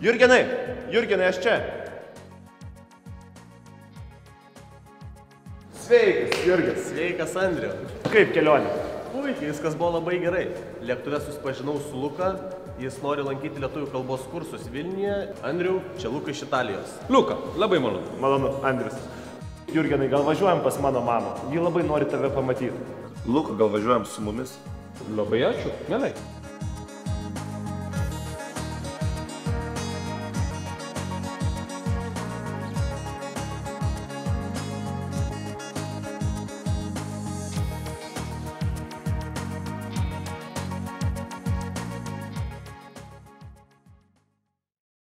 Jurgenai, aš čia. Sveikas, Jurgis. Sveikas, Andriu. Kaip kelionė? Puikiai, viskas buvo labai gerai. Lėktuve susipažinau su Luka, jis nori lankyti lietuvių kalbos kursus Vilniuje. Andriu, čia Luka iš Italijos. Luka, labai malonu. Malonu, Andrius. Jurgenai, gal važiuojam pas mano mamą? Ji labai nori tave pamatyti. Luka, gal važiuojam su mumis? Labai ačiū, mielai.